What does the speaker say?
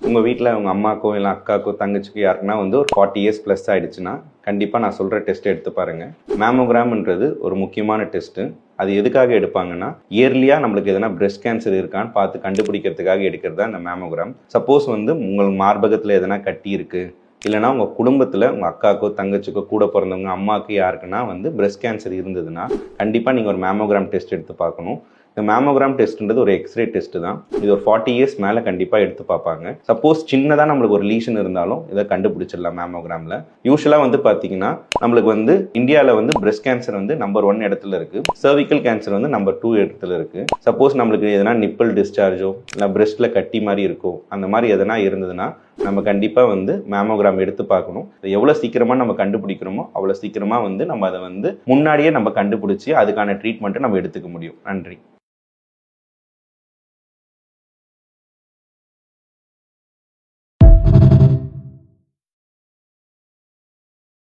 உங்கள் வீட்டில் உங்கள் அம்மாக்கோ இல்லை அக்காக்கோ தங்கச்சிக்கோ யாருக்குன்னா வந்து ஒரு 40 இயர்ஸ் ப்ளஸ் ஆகிடுச்சுன்னா கண்டிப்பாக நான் சொல்கிற டெஸ்ட் எடுத்து பாருங்கள். மேமோகிராம்ன்றது ஒரு முக்கியமான டெஸ்ட்டு. அது எதுக்காக எடுப்பாங்கன்னா, இயர்லியாக நம்மளுக்கு எதனா பிரெஸ்ட் கேன்சர் இருக்கான்னு பார்த்து கண்டுபிடிக்கிறதுக்காக எடுக்கிறது தான் இந்த மேமோகிராம். சப்போஸ் வந்து உங்கள் மார்பகத்தில் எதனா கட்டி இருக்குது, இல்லைனா உங்கள் குடும்பத்தில் உங்கள் அக்காக்கோ தங்கச்சிக்கோ கூட பிறந்தவங்க அம்மாவுக்கு யாருக்குன்னா வந்து பிரெஸ்ட் கேன்சர் இருந்ததுன்னா கண்டிப்பாக நீங்கள் ஒரு மேமோகிராம் டெஸ்ட் எடுத்து பார்க்கணும். இந்த மேமோகிராம் டெஸ்ட்ன்றது ஒரு எக்ஸ்ரே டெஸ்ட் தான். இது ஒரு 40 இயர்ஸ் மேலே கண்டிப்பாக எடுத்து பார்ப்பாங்க. சப்போஸ் சின்னதாக நம்மளுக்கு ஒரு லீஷன் இருந்தாலும் இதை கண்டுபிடிச்சிடலாம் மேமோகிராமில். யூஸ்வலாக வந்து பார்த்தீங்கன்னா நம்மளுக்கு வந்து இந்தியாவில் வந்து பிரெஸ்ட் கேன்சர் வந்து நம்பர் 1 இடத்துல இருக்குது, சர்விக்கல் கேன்சர் வந்து நம்பர் 2 இடத்துல இருக்குது. சப்போஸ் நம்மளுக்கு எதனா நிப்பிள் டிஸ்சார்ஜோ இல்லை பிரெஸ்ட்டில் கட்டி மாதிரி இருக்கோ அந்த மாதிரி எதனா இருந்ததுன்னா நம்ம கண்டிப்பாக வந்து மேமோகிராம் எடுத்து பார்க்கணும். எவ்வளோ சீக்கிரமாக நம்ம கண்டுபிடிக்கிறோமோ அவ்வளோ சீக்கிரமாக வந்து நம்ம அதை வந்து முன்னாடியே நம்ம கண்டுபிடிச்சி அதுக்கான ட்ரீட்மெண்ட்டை நம்ம எடுத்துக்க முடியும். நன்றி.